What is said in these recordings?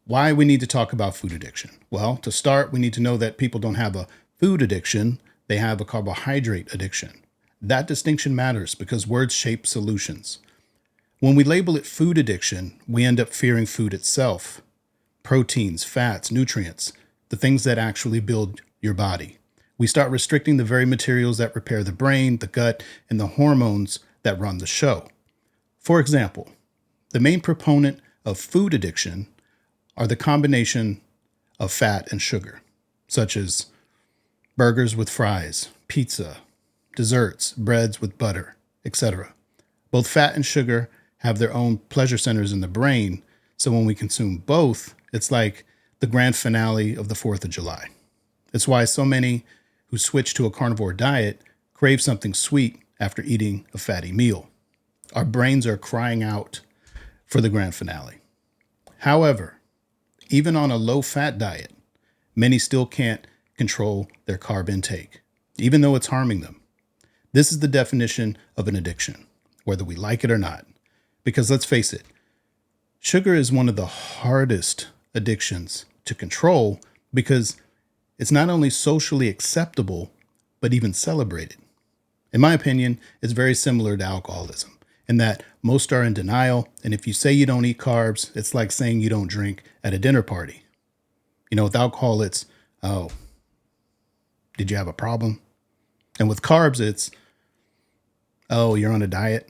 Why we need to talk about food addiction? Well, to start, we need to know that people don't have a food addiction, they have a carbohydrate addiction. That distinction matters because words shape solutions. When we label it food addiction, we end up fearing food itself: proteins, fats, nutrients, the things that actually build your body. We start restricting the very materials that repair the brain, the gut, and the hormones that run the show. For example, the main proponent of food addiction are the combination of fat and sugar, such as burgers with fries, pizza, desserts, breads with butter, etc. Both fat and sugar have their own pleasure centers in the brain, so when we consume both, it's like the grand finale of the 4th of July. It's why so many who switch to a carnivore diet crave something sweet after eating a fatty meal. Our brains are crying out for the grand finale. However, even on a low-fat diet, many still can't control their carb intake, even though it's harming them. This is the definition of an addiction, whether we like it or not. Because let's face it, sugar is one of the hardest addictions to control because it's not only socially acceptable, but even celebrated. In my opinion, it's very similar to alcoholism in that most are in denial. And if you say you don't eat carbs, it's like saying you don't drink at a dinner party. With alcohol, it's, oh, did you have a problem? And with carbs, it's, oh, you're on a diet.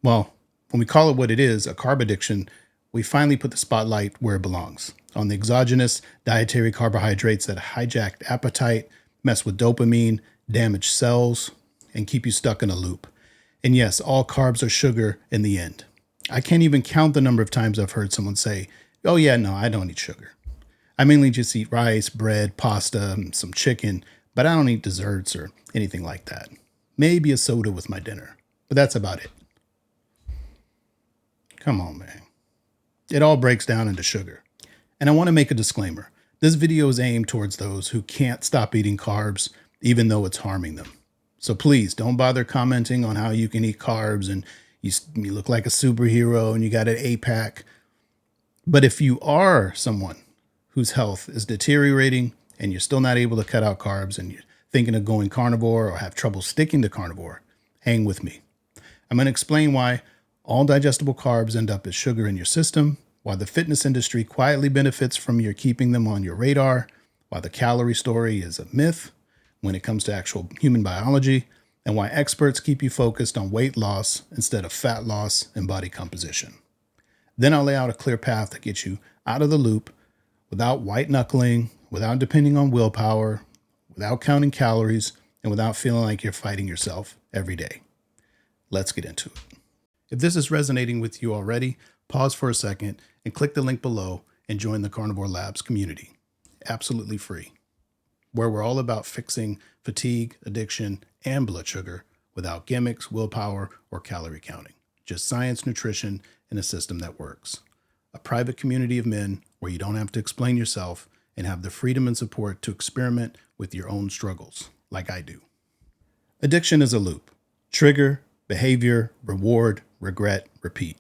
Well, when we call it what it is, a carb addiction, we finally put the spotlight where it belongs, on the exogenous dietary carbohydrates that hijack appetite, mess with dopamine, damage cells, and keep you stuck in a loop. And yes, all carbs are sugar in the end. I can't even count the number of times I've heard someone say, oh yeah, no, I don't eat sugar. I mainly just eat rice, bread, pasta, and some chicken, but I don't eat desserts or anything like that. Maybe a soda with my dinner, but that's about it. Come on, man. It all breaks down into sugar. And I want to make a disclaimer. This video is aimed towards those who can't stop eating carbs, even though it's harming them. So please don't bother commenting on how you can eat carbs and you look like a superhero and you got an 8-pack. But if you are someone whose health is deteriorating and you're still not able to cut out carbs and you're thinking of going carnivore or have trouble sticking to carnivore, hang with me. I'm going to explain why all digestible carbs end up as sugar in your system, why the fitness industry quietly benefits from your keeping them on your radar, why the calorie story is a myth when it comes to actual human biology, and why experts keep you focused on weight loss instead of fat loss and body composition. Then I'll lay out a clear path that gets you out of the loop without white knuckling, without depending on willpower, without counting calories, and without feeling like you're fighting yourself every day. Let's get into it. If this is resonating with you already, pause for a second and click the link below and join the Carnivore Labs community. Absolutely free, where we're all about fixing fatigue, addiction, and blood sugar without gimmicks, willpower, or calorie counting. Just science, nutrition, and a system that works. A private community of men where you don't have to explain yourself and have the freedom and support to experiment with your own struggles, like I do. Addiction is a loop. Trigger, behavior, reward, regret, repeat.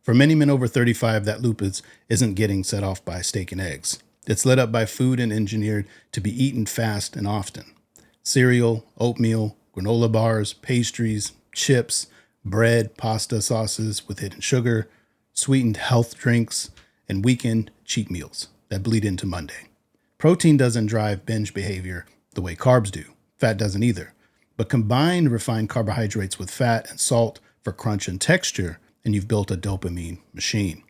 For many men over 35, that loop isn't getting set off by steak and eggs. It's lit up by food and engineered to be eaten fast and often. Cereal, oatmeal, granola bars, pastries, chips, bread, pasta sauces with hidden sugar, sweetened health drinks, and weekend cheat meals that bleed into Monday. Protein doesn't drive binge behavior the way carbs do. Fat doesn't either. But combine refined carbohydrates with fat and salt for crunch and texture, and you've built a dopamine machine.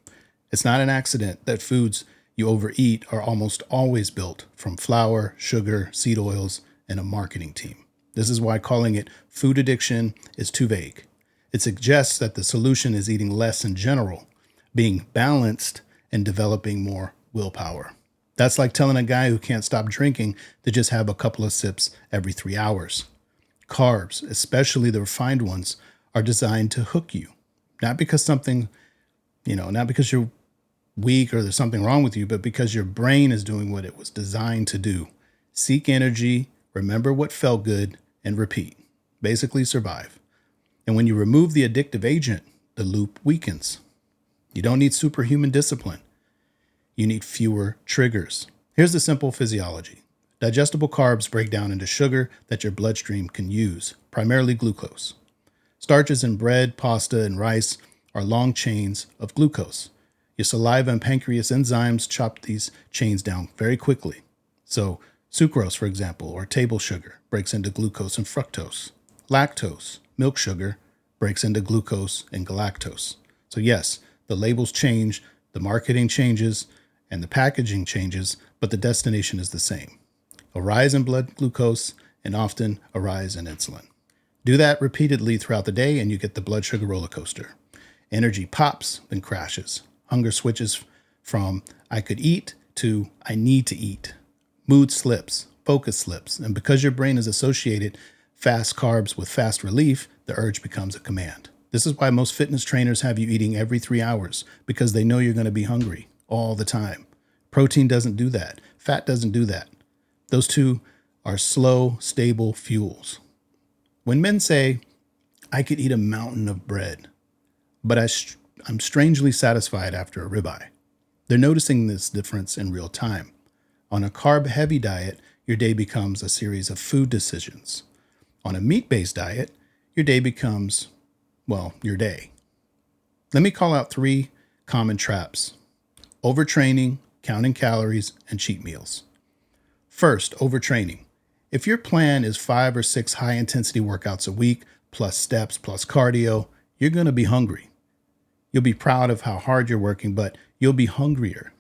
It's not an accident that foods you overeat are almost always built from flour, sugar, seed oils, and a marketing team. This is why calling it food addiction is too vague. It suggests that the solution is eating less in general, being balanced, and developing more willpower. That's like telling a guy who can't stop drinking to just have a couple of sips every 3 hours. Carbs, especially the refined ones, are designed to hook you. Not because not because you're weak or there's something wrong with you, but because your brain is doing what it was designed to do. Seek energy, remember what felt good, and repeat. Basically survive. And when you remove the addictive agent, the loop weakens. You don't need superhuman discipline. You need fewer triggers. Here's the simple physiology. Digestible carbs break down into sugar that your bloodstream can use, primarily glucose. Starches in bread, pasta, and rice are long chains of glucose. Your saliva and pancreas enzymes chop these chains down very quickly. So, sucrose, for example, or table sugar, breaks into glucose and fructose. Lactose, milk sugar, breaks into glucose and galactose. So yes, the labels change, the marketing changes, and the packaging changes, but the destination is the same. A rise in blood glucose and often a rise in insulin. Do that repeatedly throughout the day and you get the blood sugar roller coaster. Energy pops, then crashes. Hunger switches from I could eat to I need to eat. Mood slips, focus slips, and because your brain has associated fast carbs with fast relief, the urge becomes a command. This is why most fitness trainers have you eating every 3 hours, because they know you're going to be hungry all the time. Protein doesn't do that. Fat doesn't do that. Those two are slow, stable fuels. When men say, I could eat a mountain of bread, but I'm strangely satisfied after a ribeye, they're noticing this difference in real time. On a carb-heavy diet, your day becomes a series of food decisions. On a meat-based diet, your day becomes, well, your day. Let me call out 3 common traps: overtraining, counting calories, and cheat meals. First, overtraining. If your plan is 5 or 6 high-intensity workouts a week, plus steps, plus cardio, you're going to be hungry. You'll be proud of how hard you're working, but you'll be hungrier.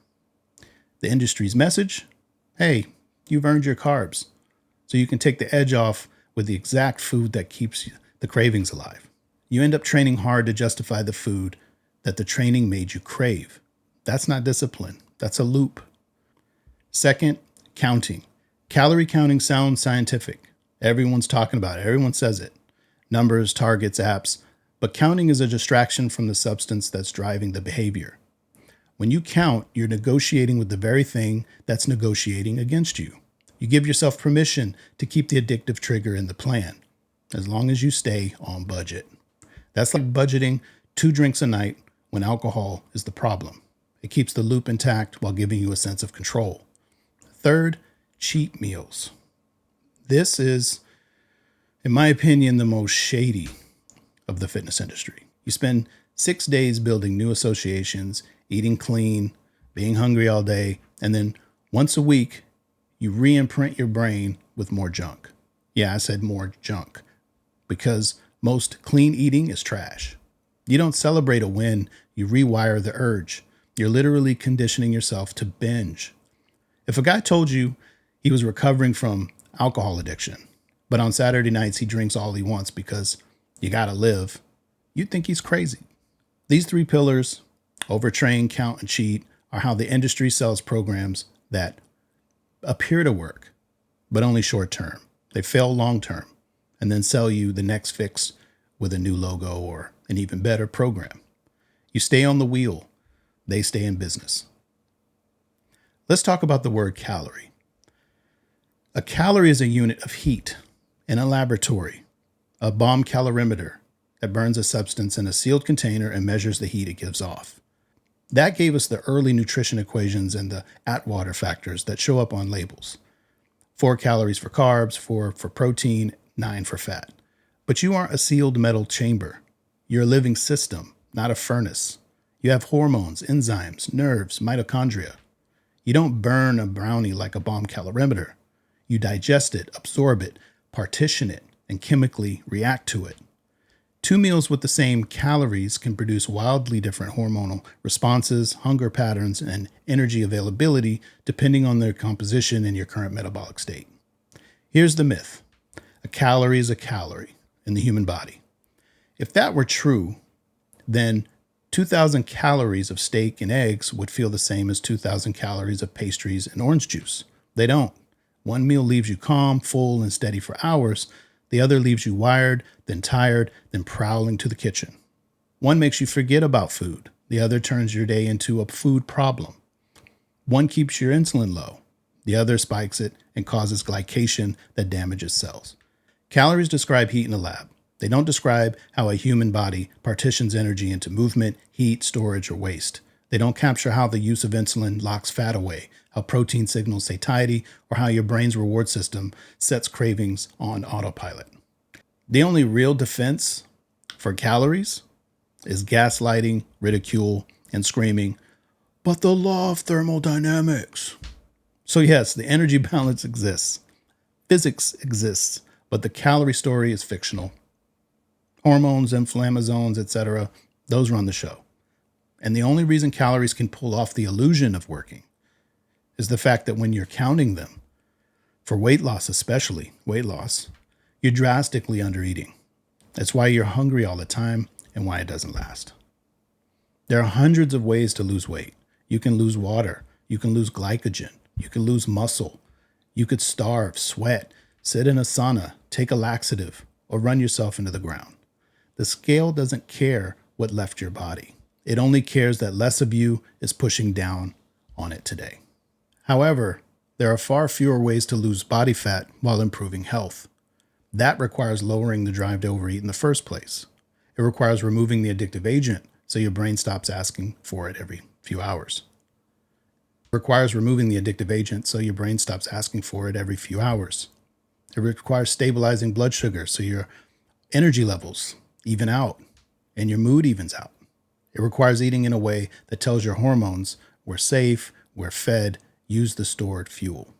The industry's message? Hey, you've earned your carbs, so you can take the edge off with the exact food that keeps the cravings alive. You end up training hard to justify the food that the training made you crave. That's not discipline. That's a loop. Second, counting. Calorie counting sounds scientific. Everyone's talking about it. Everyone says it. Numbers, targets, apps. But counting is a distraction from the substance that's driving the behavior. When you count, you're negotiating with the very thing that's negotiating against you. You give yourself permission to keep the addictive trigger in the plan, as long as you stay on budget. That's like budgeting 2 drinks a night when alcohol is the problem. It keeps the loop intact while giving you a sense of control. Third, cheat meals. This is, in my opinion, the most shady of the fitness industry. You spend 6 days building new associations, eating clean, being hungry all day, and then once a week, you re-imprint your brain with more junk. Yeah, I said more junk, because most clean eating is trash. You don't celebrate a win, you rewire the urge. You're literally conditioning yourself to binge. If a guy told you he was recovering from alcohol addiction, but on Saturday nights he drinks all he wants because you gotta live, you'd think he's crazy. These 3 pillars, overtrain, count, and cheat, are how the industry sells programs that appear to work, but only short term. They fail long term, and then sell you the next fix with a new logo or an even better program. You stay on the wheel, they stay in business. Let's talk about the word calorie. A calorie is a unit of heat in a laboratory, a bomb calorimeter that burns a substance in a sealed container and measures the heat it gives off. That gave us the early nutrition equations and the Atwater factors that show up on labels. 4 calories for carbs, 4 for protein, 9 for fat. But you aren't a sealed metal chamber. You're a living system, not a furnace. You have hormones, enzymes, nerves, mitochondria. You don't burn a brownie like a bomb calorimeter. You digest it, absorb it, partition it, and chemically react to it. 2 meals with the same calories can produce wildly different hormonal responses, hunger patterns, and energy availability depending on their composition and your current metabolic state. Here's the myth. A calorie is a calorie in the human body. If that were true, then 2,000 calories of steak and eggs would feel the same as 2,000 calories of pastries and orange juice. They don't. One meal leaves you calm, full, and steady for hours. The other leaves you wired, then tired, then prowling to the kitchen. One makes you forget about food. The other turns your day into a food problem. One keeps your insulin low. The other spikes it and causes glycation that damages cells. Calories describe heat in a lab. They don't describe how a human body partitions energy into movement, heat, storage, or waste. They don't capture how the use of insulin locks fat away, how protein signals satiety, or how your brain's reward system sets cravings on autopilot. The only real defense for calories is gaslighting, ridicule, and screaming, but the law of thermodynamics. So yes, the energy balance exists. Physics exists, but the calorie story is fictional. Hormones, inflammasomes, etc., those run the show. And the only reason calories can pull off the illusion of working is the fact that when you're counting them, for weight loss especially, you're drastically undereating. That's why you're hungry all the time and why it doesn't last. There are hundreds of ways to lose weight. You can lose water. You can lose glycogen. You can lose muscle. You could starve, sweat, sit in a sauna, take a laxative, or run yourself into the ground. The scale doesn't care what left your body. It only cares that less of you is pushing down on it today. However, there are far fewer ways to lose body fat while improving health. That requires lowering the drive to overeat in the first place. It requires removing the addictive agent so your brain stops asking for it every few hours. It requires removing the addictive agent so your brain stops asking for it every few hours. It requires stabilizing blood sugar so your energy levels even out and your mood evens out. It requires eating in a way that tells your hormones we're safe, we're fed, use the stored fuel.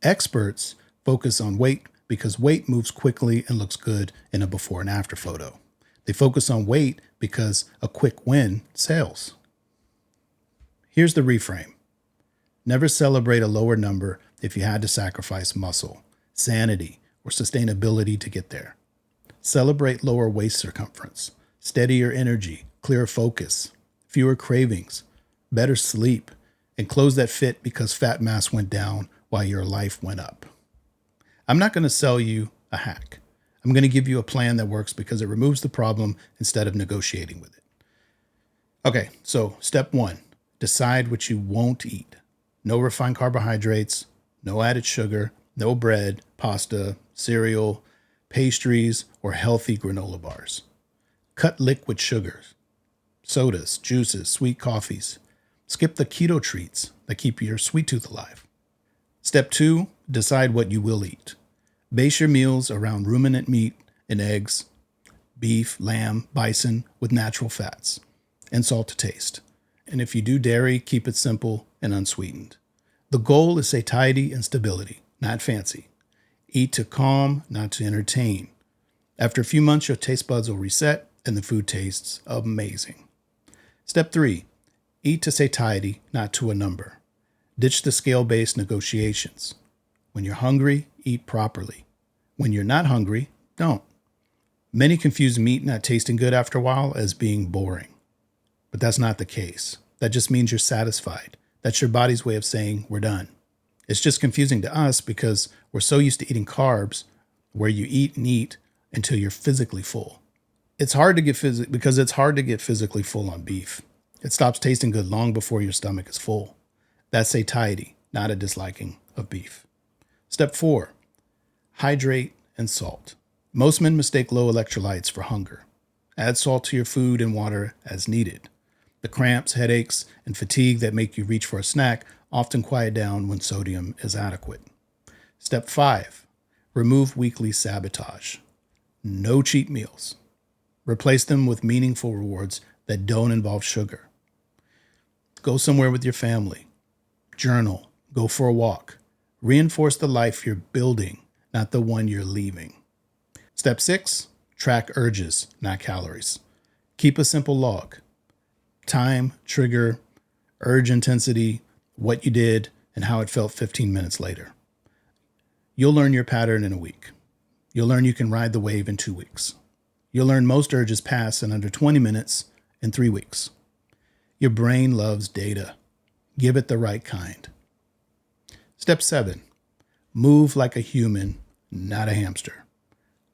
Experts focus on weight because weight moves quickly and looks good in a before and after photo. They focus on weight because a quick win sells. Here's the reframe. Never celebrate a lower number if you had to sacrifice muscle, sanity, or sustainability to get there. Celebrate lower waist circumference, steadier energy, clearer focus, fewer cravings, better sleep, and clothes that fit because fat mass went down while your life went up. I'm not going to sell you a hack. I'm going to give you a plan that works because it removes the problem instead of negotiating with it. Okay, so step 1, decide what you won't eat. No refined carbohydrates, no added sugar, no bread, pasta, cereal, pastries, or healthy granola bars. Cut liquid sugars, sodas, juices, sweet coffees. Skip the keto treats that keep your sweet tooth alive. Step 2, decide what you will eat. Base your meals around ruminant meat and eggs, beef, lamb, bison with natural fats, and salt to taste. And if you do dairy, keep it simple and unsweetened. The goal is satiety and stability, not fancy. Eat to calm, not to entertain. After a few months, your taste buds will reset and the food tastes amazing. Step 3, eat to satiety, not to a number. Ditch the scale-based negotiations. When you're hungry, eat properly. When you're not hungry, don't. Many confuse meat not tasting good after a while as being boring. But that's not the case. That just means you're satisfied. That's your body's way of saying we're done. It's just confusing to us because we're so used to eating carbs where you eat and eat until you're physically full. It's hard to get physically full on beef. It stops tasting good long before your stomach is full. That's satiety, not a disliking of beef. Step 4, hydrate and salt. Most men mistake low electrolytes for hunger. Add salt to your food and water as needed. The cramps, headaches, and fatigue that make you reach for a snack often quiet down when sodium is adequate. Step 5, remove weekly sabotage. No cheat meals. Replace them with meaningful rewards that don't involve sugar. Go somewhere with your family. Journal. Go for a walk. Reinforce the life you're building, not the one you're leaving. Step 6, track urges, not calories. Keep a simple log. Time, trigger, urge intensity, what you did, and how it felt 15 minutes later. You'll learn your pattern in a week. You'll learn you can ride the wave in 2 weeks. You'll learn most urges pass in under 20 minutes in 3 weeks. Your brain loves data. Give it the right kind. Step 7, move like a human, not a hamster.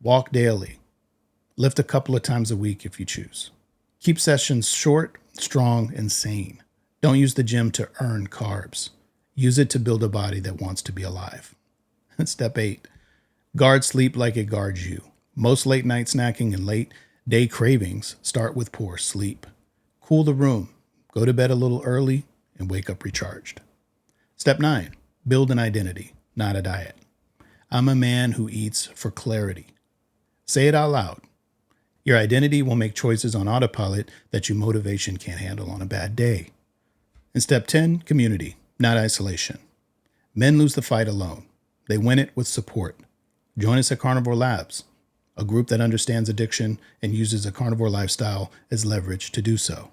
Walk daily. Lift a couple of times a week if you choose. Keep sessions short, strong, and sane. Don't use the gym to earn carbs. Use it to build a body that wants to be alive. Step 8, guard sleep like it guards you. Most late night snacking and late day cravings start with poor sleep. Cool the room. Go to bed a little early and wake up recharged. Step 9, build an identity, not a diet. I'm a man who eats for clarity. Say it out loud. Your identity will make choices on autopilot that your motivation can't handle on a bad day. And step 10, community, not isolation. Men lose the fight alone. They win it with support. Join us at Carnivore Labs, a group that understands addiction and uses a carnivore lifestyle as leverage to do so,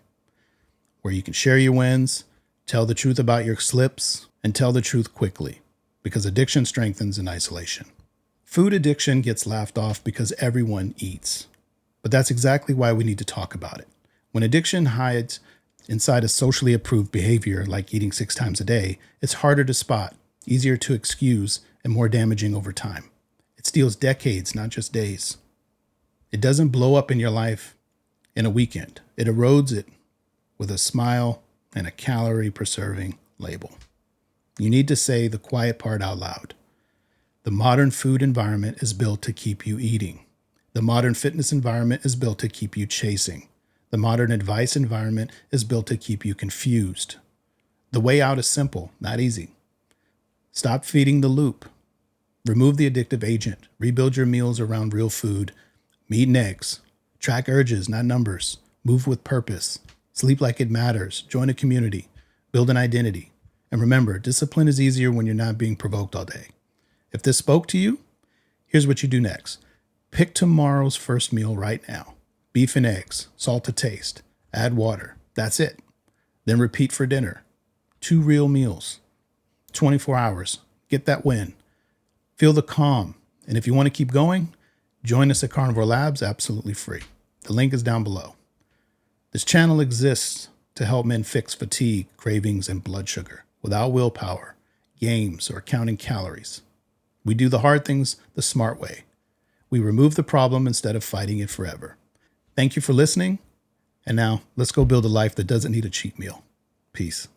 where you can share your wins, tell the truth about your slips, and tell the truth quickly, because addiction strengthens in isolation. Food addiction gets laughed off because everyone eats, but that's exactly why we need to talk about it. When addiction hides inside a socially approved behavior like eating 6 times a day, it's harder to spot, easier to excuse, and more damaging over time. It steals decades, not just days. It doesn't blow up in your life in a weekend. It erodes it with a smile and a calorie-preserving label. You need to say the quiet part out loud. The modern food environment is built to keep you eating. The modern fitness environment is built to keep you chasing. The modern advice environment is built to keep you confused. The way out is simple, not easy. Stop feeding the loop. Remove the addictive agent. Rebuild your meals around real food. Meat and eggs. Track urges, not numbers. Move with purpose. Sleep like it matters. Join a community. Build an identity. And remember, discipline is easier when you're not being provoked all day. If this spoke to you, here's what you do next. Pick tomorrow's first meal right now. Beef and eggs, salt to taste. Add water. That's it. Then repeat for dinner. 2 real meals. 24 hours. Get that win. Feel the calm. And if you want to keep going, join us at Carnivore Labs absolutely free. The link is down below. This channel exists to help men fix fatigue, cravings, and blood sugar without willpower, games, or counting calories. We do the hard things the smart way. We remove the problem instead of fighting it forever. Thank you for listening. And now let's go build a life that doesn't need a cheat meal. Peace.